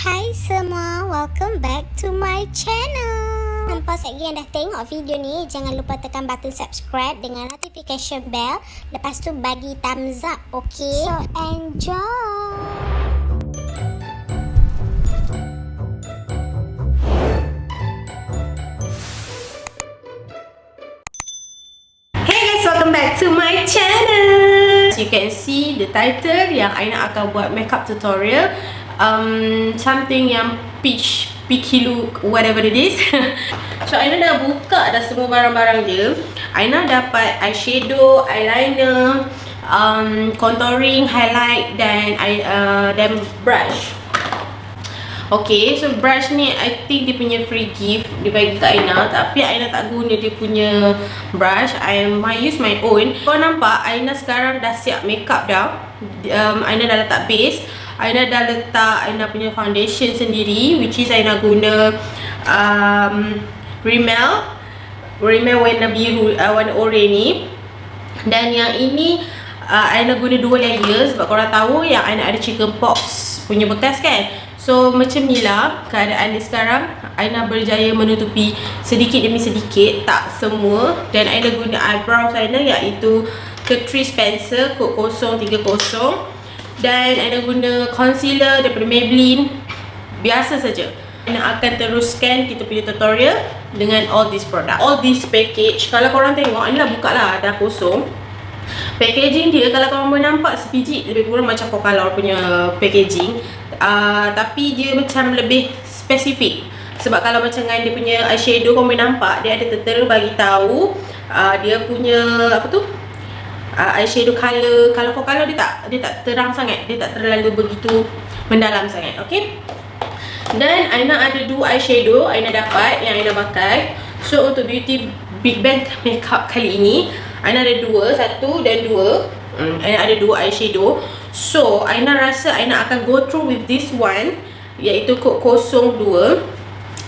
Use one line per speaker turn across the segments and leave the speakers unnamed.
Hai semua, welcome back to my channel. Tanpa lagi yang dah tengok video ni, jangan lupa tekan button subscribe dengan notification bell. Lepas tu bagi thumbs up, okay? So enjoy.
Welcome back to my channel. As you can see the title yang Aina akan buat makeup tutorial, something yang peach picky look, whatever it is. So Aina dah buka dah semua barang-barang dia. Aina dapat eyeshadow, eyeliner, contouring, highlight dan brush. Okay, so brush ni I think dia punya free gift dia bagi kat Aina, tapi Aina tak guna dia punya brush. I use my own. Kau nampak Aina sekarang dah siap makeup dah. Aina dah letak base, Aina dah letak Aina punya foundation sendiri, which is Aina guna Rimmel warna biru, warna oranye ni. Dan yang ini Aina guna 2 layer sebab korang tahu yang Aina ada chicken pox punya bekas kan. So macam ni lah keadaan dia sekarang. Aina berjaya menutupi sedikit demi sedikit, tak semua. Dan Aina guna eyebrow Aina iaitu Catrice Pencil kod 030. Dan Aina guna concealer daripada Maybelline, biasa saja. Aina akan teruskan kita punya tutorial dengan all this product, all this package. Kalau korang tengok, Aina dah buka lah, dah kosong. Packaging dia kalau korang boleh nampak sebiji lebih kurang macam Color punya packaging, tapi dia macam lebih spesifik. Sebab kalau macam dengan dia punya eyeshadow, korang boleh nampak dia ada tertera bagi tahu dia punya apa tu, eyeshadow color for color dia tak terang sangat, dia tak terlalu begitu mendalam sangat. Okay, dan Aina ada 2 eyeshadow Aina dapat yang Aina pakai. So untuk BeautyBigBang makeup kali ini Aina ada 2, 1 dan 2. Aina ada 2 eyeshadow. So Aina rasa Aina akan go through with this one, iaitu kod 02.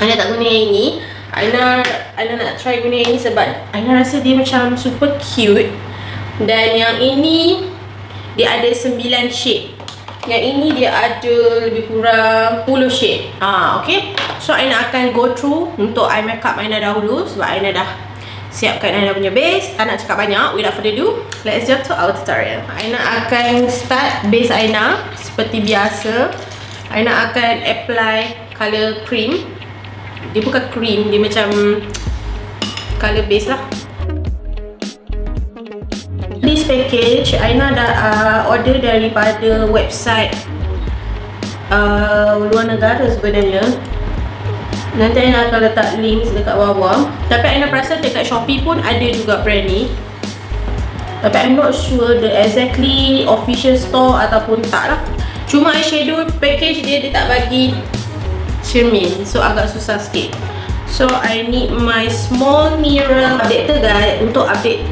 Aina tak guna yang ini. Aina nak try guna yang ini sebab Aina rasa dia macam super cute. Dan yang ini dia ada 9 shade. Yang ini dia ada lebih kurang 10 shade. Okay. So Aina akan go through untuk eye makeup Aina dahulu sebab Aina dah siapkan Aina punya base. Tak nak cakap banyak, without further ado, let's jump to our tutorial. Aina akan start base Aina seperti biasa. Aina akan apply color cream. Dia bukan cream, dia macam color base lah. This package Aina dah order daripada website luar negara sebenarnya. Nanti Aina akan letak link dekat bawah. Tapi Aina perasan dekat Shopee pun ada juga brand ni. Tapi I'm not sure the exactly official store ataupun tak lah. Cuma eyeshadow package dia tak bagi cermin, so agak susah sikit. So I need my small mirror updater guys untuk update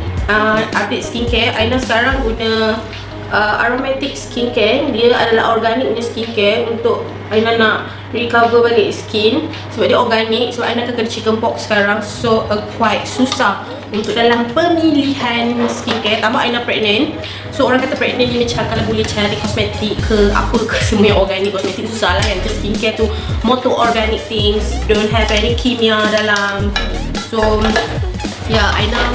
skincare. Aina sekarang guna aromatic skincare. Dia adalah organic punya skincare untuk Aina nak recover balik skin sebab dia organic. Sebab Aina kena chicken pox sekarang, so quite susah untuk dalam pemilihan skincare. Tambah Aina pregnant, so orang kata pregnant ni macam kalau boleh cari kosmetik ke apa ke semua yang organic kosmetik susah lah kan. Just skincare tu more to organic things, don't have any kimia dalam. So ya, Aina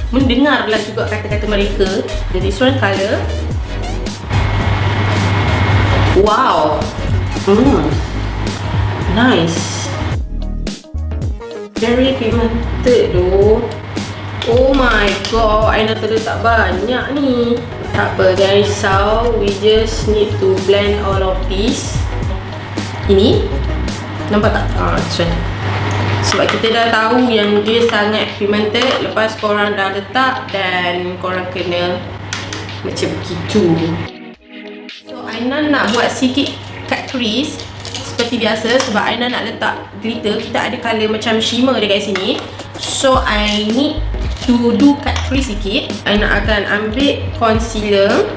mendengar lah juga kata-kata mereka. Jadi this one colour, wow, nice, very pigmented though. Oh my god, Aina terletak banyak ni. Tak apa, jangan risau, we just need to blend all of this. Ini nampak tak? This one. Sebab kita dah tahu yang dia sangat pigmented lepas korang dah letak dan korang kena macam begitu. So Aina nak buat sikit cut crease seperti biasa sebab Aina nak letak glitter. Kita ada colour macam shimmer dekat sini. So I need to do cut crease sikit. Aina akan ambil concealer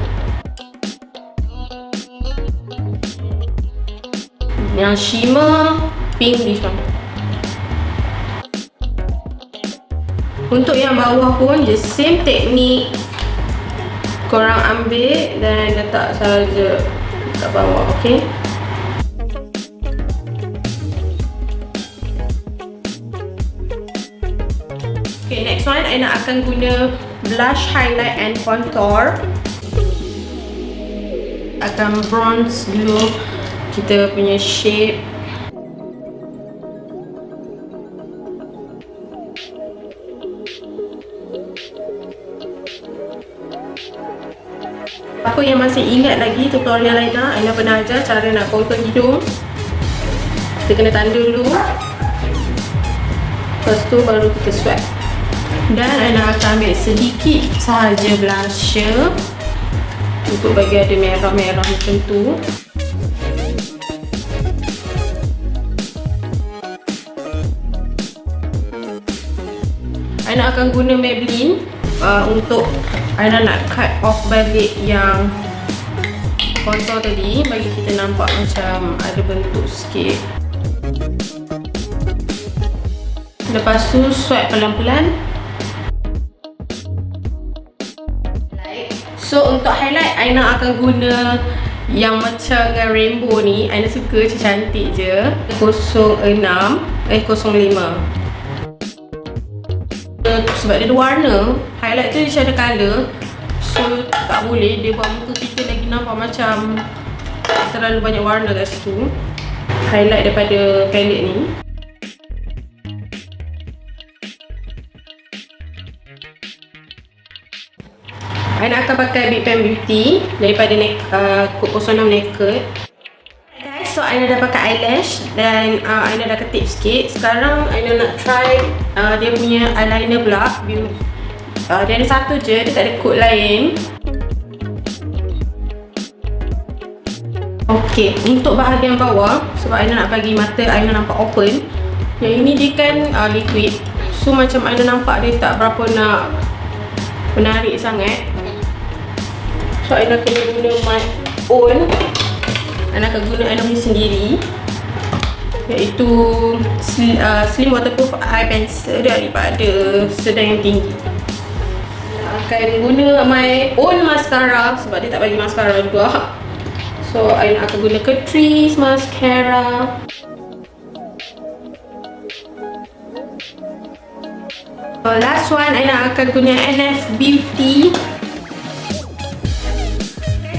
yang shimmer pink, this one. Untuk yang bawah pun just same teknik, korang ambil dan letak saja kat bawah, okay? next one, Aina akan guna blush, highlight and contour. Akan bronze dulu kita punya shape. Apa yang masih ingat lagi tutorial Aina pernah ajar cara nak contour hidung. Kita kena tanda dulu. Lepas tu baru kita swap. Dan Aina akan ambil sedikit sahaja blusher untuk bagi ada merah-merah macam tu. Aina akan guna Maybelline untuk Aina nak cut off balik yang contour tadi, bagi kita nampak macam ada bentuk sikit. Lepas tu swipe pelan-pelan. So untuk highlight, Aina akan guna yang macam rainbow ni. Aina suka macam cantik je. 05. Sebab dia ada warna, highlight tu dia ada colour. So tak boleh dia buat muka kita lagi nampak macam terlalu banyak warna kat situ. Highlight daripada palette ni. Aina akan pakai BeautyBigBang Beauty daripada 06 Naked. Guys, so Aina dah pakai eyelash dan Aina dah ketip sikit. Sekarang Aina nak try dia punya eyeliner pula. Dia ada satu je, dia tak ada coat lain. Okay, untuk bahagian bawah, sebab Aina nak bagi mata Aina nampak open. Yang ini dia kan liquid. So macam Aina nampak dia tak berapa nak menarik sangat. So Aina kena guna my own. Aina akan guna Aina punya sendiri, iaitu slim waterproof eye pencil daripada sedang yang tinggi. Akan guna my own mascara sebab dia tak bagi mascara juga. So Aina akan guna Catrice mascara. Last one, Aina akan guna NF Beauty.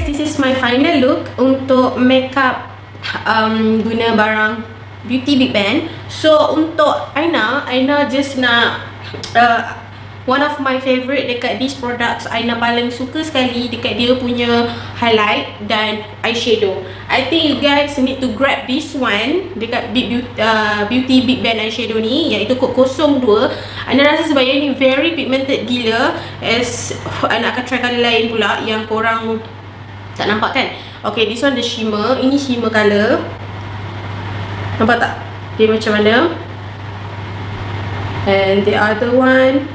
This is my final look untuk makeup guna barang BeautyBigBang. So untuk Aina just nak one of my favourite dekat these products. Aina paling suka sekali dekat dia punya highlight dan eyeshadow. I think you guys need to grab this one dekat BeautyBigBang eyeshadow ni, iaitu kod 02. Aina rasa sebab yang ni very pigmented gila. As Aina akan try colour lain pula yang korang tak nampak kan. Okay, this one the shimmer. Ini shimmer colour. Nampak tak dia macam mana? And the other one,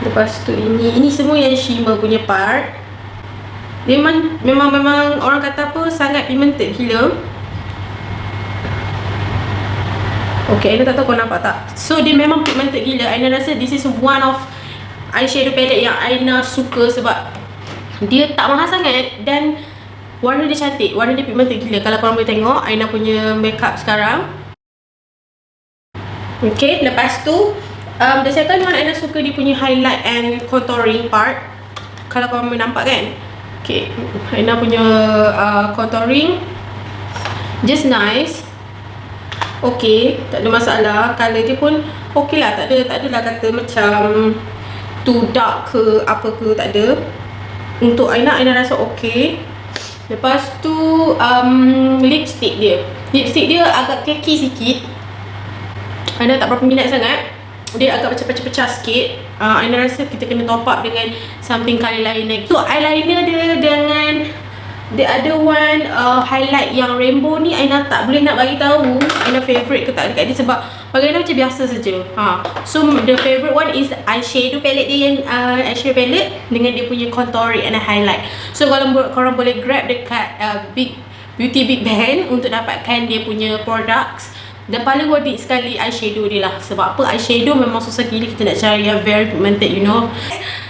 lepas tu ini semua yang shimmer punya part. Dia memang orang kata apa, sangat pigmented gila. Okay, Aina tak tahu kau nampak tak. So dia memang pigmented gila. Aina rasa this is one of eyeshadow palette yang Aina suka sebab dia tak mahal sangat dan warna dia cantik. Warna dia pigmented gila. Kalau korang boleh tengok Aina punya makeup sekarang. Okay, lepas tu the second one, Aina suka dia punya highlight and contouring part. Kalau korang boleh nampak kan. Okay, Aina punya contouring just nice. Okay, tak ada masalah. Colour dia pun okay lah. Tak adalah kata macam too dark ke apa ke, tak ada. Untuk Aina rasa okay. Lepas tu lipstick dia. Lipstick dia agak keki sikit. Aina tak berapa minat sangat. Dia agak macam pecah-pecah sikit. Aina rasa kita kena top up dengan something colour lain lagi. So eyeliner dia dengan dia ada one highlight yang rainbow ni. Aina tak boleh nak bagi tahu Aina favourite ke tak dekat dia sebab bagi Aina macam biasa saja. So the favourite one is eyeshadow palette dia, yang eyeshadow palette dengan dia punya contouring and highlight. So kalau korang boleh grab dekat BeautyBigBang untuk dapatkan dia punya products. Dan paling worth it sekali eyeshadow dia lah. Sebab apa, eyeshadow memang susah gila kita nak cari yang very pigmented, you know.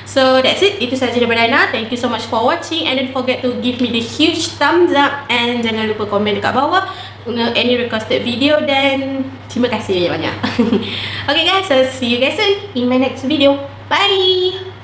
So that's it. Itu sahaja daripada Aina. Thank you so much for watching. And don't forget to give me the huge thumbs up. And jangan lupa komen dekat bawah any requested video. Dan terima kasih banyak-banyak. Okay guys, so see you guys soon in my next video. Bye!